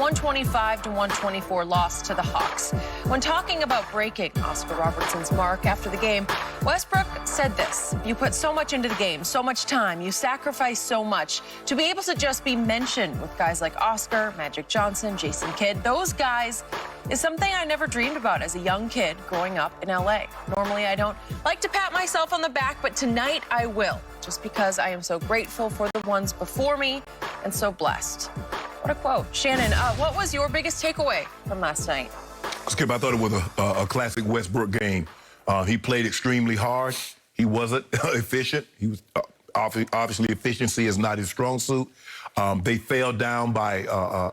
125 to 124 loss to the Hawks. When talking about breaking Oscar Robertson's mark after the game, Westbrook said this: "You put so much into the game, so much time, you sacrifice so much. To be able to just be mentioned with guys like Oscar, Magic Johnson, Jason Kidd, those guys is something I never dreamed about as a young kid growing up in LA. Normally, I don't like to pat myself on the back, but tonight I will, just because I am so grateful for the ones before me and so blessed." What a quote. Shannon, what was your biggest takeaway from last night? Skip, I thought it was a classic Westbrook game. He played extremely hard. He wasn't efficient. He was obviously efficiency is not his strong suit. They fell down by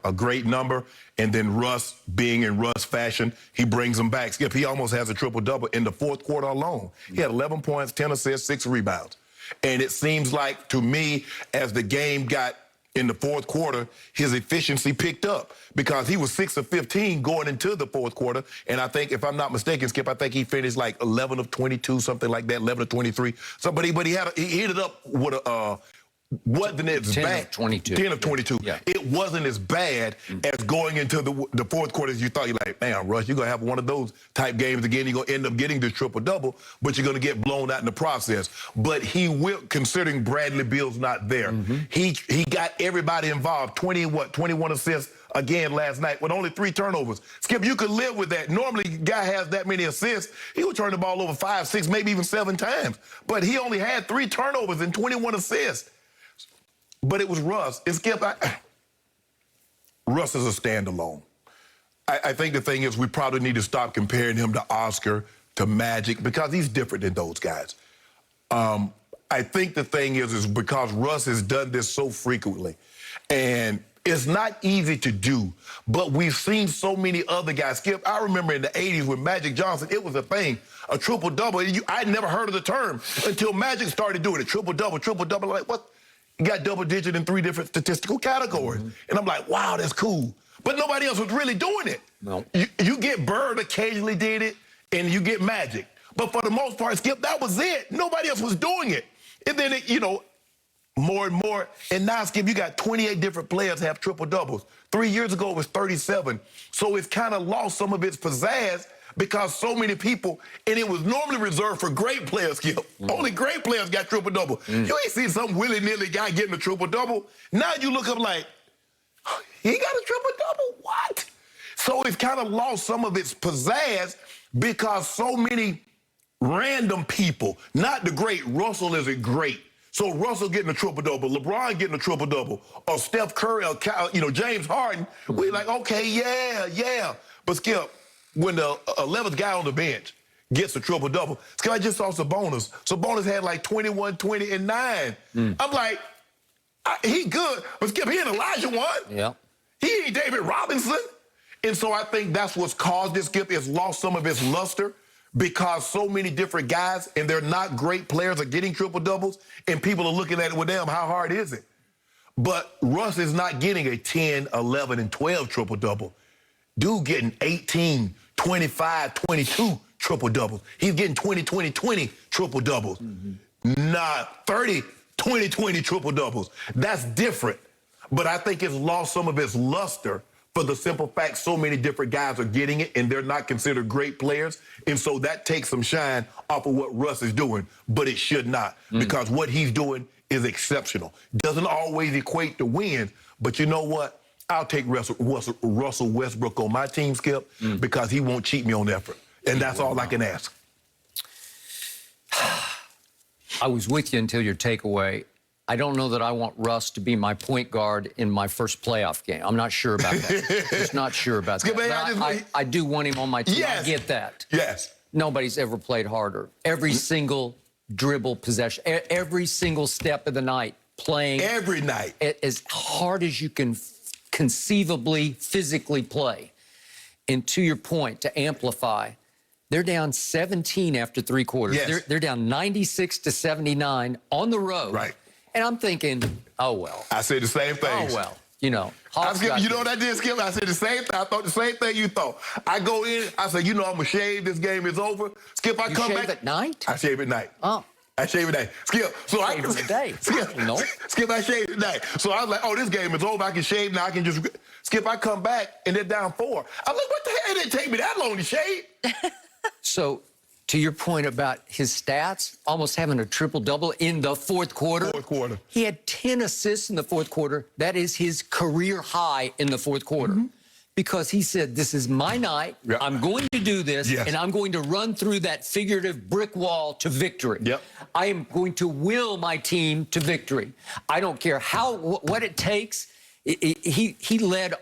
a great number, and then Russ, being in Russ fashion, he brings them back. Skip, he almost has a triple-double in the fourth quarter alone. He had 11 points, 10 assists, 6 rebounds. And it seems like, to me, as the game got in the fourth quarter, his efficiency picked up because he was 6 of 15 going into the fourth quarter. And I think, if I'm not mistaken, Skip, I think he finished like 11 of 22, something like that, 11 of 23. So, but he hit it up with a, wasn't as 10 bad. of 22. 10 of 22. Yeah. It wasn't as bad as going into the fourth quarter as you thought. You're like, man, Russ, you're going to have one of those type games again. You're going to end up getting this triple-double, but you're going to get blown out in the process. But he will, considering Bradley Beal's not there, he got everybody involved. 21 assists again last night with only 3 turnovers. Skip, you could live with that. Normally, a guy has that many assists, he would turn the ball over 5, 6, maybe even 7 times. But he only had 3 turnovers and 21 assists. But it was Russ. And Skip, Russ is a standalone. I think the thing is, we probably need to stop comparing him to Oscar, to Magic, because he's different than those guys. I think the thing is because Russ has done this so frequently, and it's not easy to do, but we've seen so many other guys. Skip, I remember in the 80s with Magic Johnson, it was a thing, a triple-double. I'd never heard of the term until Magic started doing it. Triple-double, triple-double. Like, what? You got double-digit in 3 different statistical categories. And I'm like, wow, that's cool. But nobody else was really doing it. No. You get Bird occasionally did it, and you get Magic. But for the most part, Skip, that was it. Nobody else was doing it. And then, more and more. And now, Skip, you got 28 different players have triple-doubles. 3 years ago, it was 37. So it's kind of lost some of its pizzazz because so many people, and it was normally reserved for great players, Skip. Only great players got triple-double. You ain't seen some willy-nilly guy getting a triple-double. Now you look up like, he got a triple-double? What? So it's kind of lost some of its pizzazz because so many random people, not the great, Russell isn't great. So Russell getting a triple-double, LeBron getting a triple-double, or Steph Curry, or James Harden, we like, okay, yeah. But Skip, when the 11th guy on the bench gets a triple-double, Skip, I just saw Sabonis. Sabonis had like 21, 20, and 9. I'm like, he good, but Skip, he ain't Elijah one. Yeah. He ain't David Robinson. And so I think that's what's caused this, Skip. It's lost some of its luster because so many different guys, and they're not great players, are getting triple-doubles, and people are looking at it with them, how hard is it? But Russ is not getting a 10, 11, and 12 triple-double. Dude getting 18, 25, 22 triple-doubles. He's getting 20, 20, 20 triple-doubles. Not 30, 20, 20 triple-doubles. That's different. But I think it's lost some of its luster for the simple fact so many different guys are getting it, and they're not considered great players. And so that takes some shine off of what Russ is doing, but it should not, because what he's doing is exceptional. Doesn't always equate to wins, but you know what? I'll take Russell Westbrook on my team, Skip, because he won't cheat me on effort. And that's all I can ask. I was with you until your takeaway. I don't know that I want Russ to be my point guard in my first playoff game. I'm not sure about that. Just not sure about that. But I do want him on my team. Yes. I get that. Yes. Nobody's ever played harder. Every single dribble possession, every single step of the night, playing. Every night. As hard as you can conceivably, physically play. And to your point, to amplify, they're down 17 after 3 quarters. Yes. They're down 96 to 79 on the road. Right. And I'm thinking, oh, well. I said the same thing. Oh, well. You know what I did, Skip? I said the same thing. I thought the same thing you thought. I go in, I said, I'm going to shave. This game is over. Skip, I come back. You shave at night? I shave at night. Oh. I shave today. Skip. So I Shave today. Skip. No. Skip, I shave today. So I was like, oh, this game is over. I can shave now. I can just Skip. I come back and they're down 4. I'm like, what the hell? It didn't take me that long to shave. So, to your point about his stats, almost having a triple-double in the fourth quarter. Fourth quarter. He had 10 assists in the fourth quarter. That is his career high in the fourth quarter. Because he said, this is my night. Yep. I'm going to do this, Yes. and I'm going to run through that figurative brick wall to victory. Yep. I am going to will my team to victory. I don't care what it takes. He led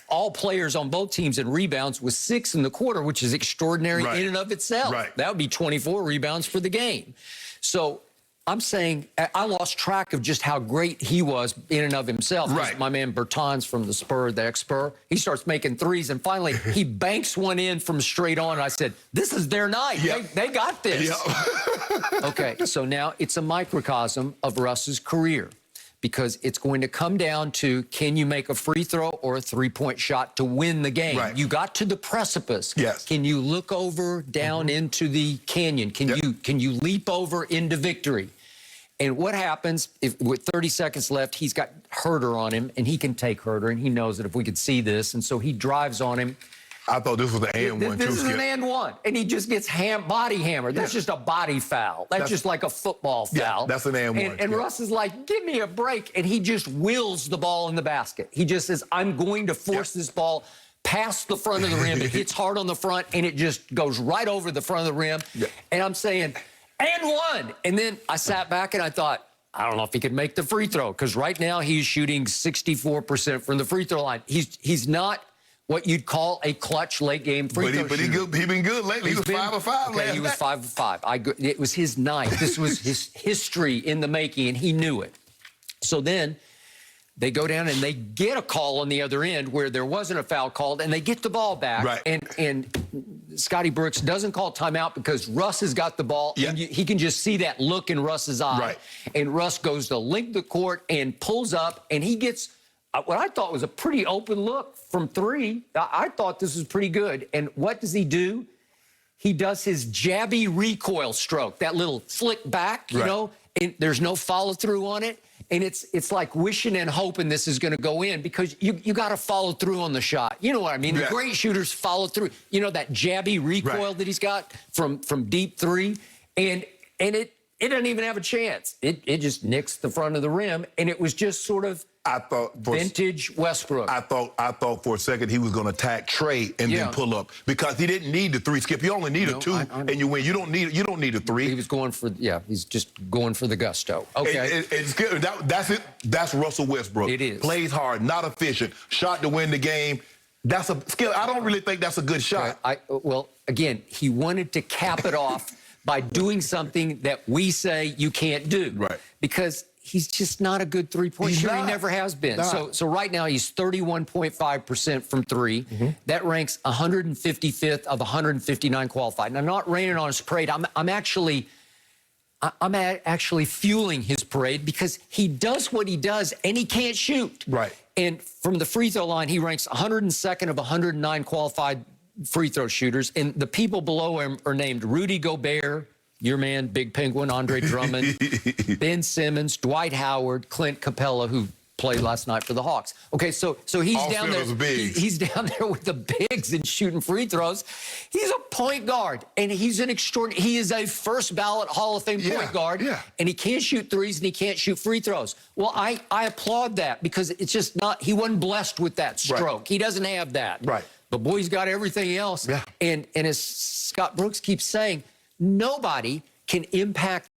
all players on both teams in rebounds with 6 in the quarter, which is extraordinary Right. in and of itself. Right. That would be 24 rebounds for the game. So I'm saying I lost track of just how great he was in and of himself. Right. My man Bertans from the Spur, the ex-Spur, he starts making threes, and finally he banks one in from straight on. And I said, this is their night. Yep. They got this. Yep. Okay, so now it's a microcosm of Russ's career, because it's going to come down to, can you make a free throw or a three-point shot to win the game? Right. You got to the precipice. Yes. Can you look over down into the canyon? Can you leap over into victory? And what happens if with 30 seconds left, he's got Herter on him, and he can take Herter, and he knows that if we could see this, and so he drives on him. I thought this was an and one, too, This is Skip. an and one, and he just gets body hammered. That's Yeah. just a body foul. That's just like a football foul. Yeah, that's an and one. And Yeah. Russ is like, give me a break, and he just wills the ball in the basket. He just says, I'm going to force this ball past the front of the rim. It hits hard on the front, and it just goes right over the front of the rim. Yeah. And I'm saying, and one. And then I sat back and I thought, I don't know if he could make the free throw, because right now he's shooting 64% from the free throw line. He's not what you'd call a clutch late game free throw But shooter. he been good lately. He was 5 of 5 Okay, last he was night. 5 of 5. It was his night. This was his history in the making, and he knew it. So then they go down and they get a call on the other end where there wasn't a foul called, and they get the ball back. Right. And Scotty Brooks doesn't call timeout because Russ has got the ball, Yeah. and he can just see that look in Russ's eye. Right. And Russ goes to link the court and pulls up, and he gets what I thought was a pretty open look from 3. I thought this was pretty good. And what does he do? He does his jabby recoil stroke, that little flick back, you Right. know, and there's no follow through on it. And it's like wishing and hoping this is going to go in, because you got to follow through on the shot. You know what I mean? Yeah. The great shooters follow through. You know, that jabby recoil Right. that he's got from deep 3, and it doesn't even have a chance. It just nicks the front of the rim, and it was just sort of I thought vintage Westbrook. I thought for a second he was going to attack Trey and Yeah. then pull up, because he didn't need the 3, Skip. You only need a 2 and you win. You don't need a 3. He was going for, he's just going for the gusto. Okay. And Skip, that's it. That's Russell Westbrook. It is. Plays hard, not efficient. Shot to win the game. That's a Skip. I don't really think that's a good shot. Well, again, he wanted to cap it off by doing something that we say you can't do. Right. Because he's just not a good three-point shooter. He never has been. So right now he's 31.5% from 3. That ranks 155th of 159 qualified. Now, not raining on his parade. I'm actually fueling his parade, because he does what he does and he can't shoot. Right. And from the free throw line, he ranks 102nd of 109 qualified free throw shooters. And the people below him are named Rudy Gobert, your man, Big Penguin, Andre Drummond, Ben Simmons, Dwight Howard, Clint Capella, who played last night for the Hawks. Okay, so he's All down there. bigs. He's down there with the bigs and shooting free throws. He's a point guard, and he's an extraordinary. He is a first ballot Hall of Fame point guard, and he can't shoot threes and he can't shoot free throws. Well, I applaud that, because it's just not. He wasn't blessed with that stroke. Right. He doesn't have that. Right. But boy, he's got everything else. Yeah. And as Scott Brooks keeps saying, nobody can impact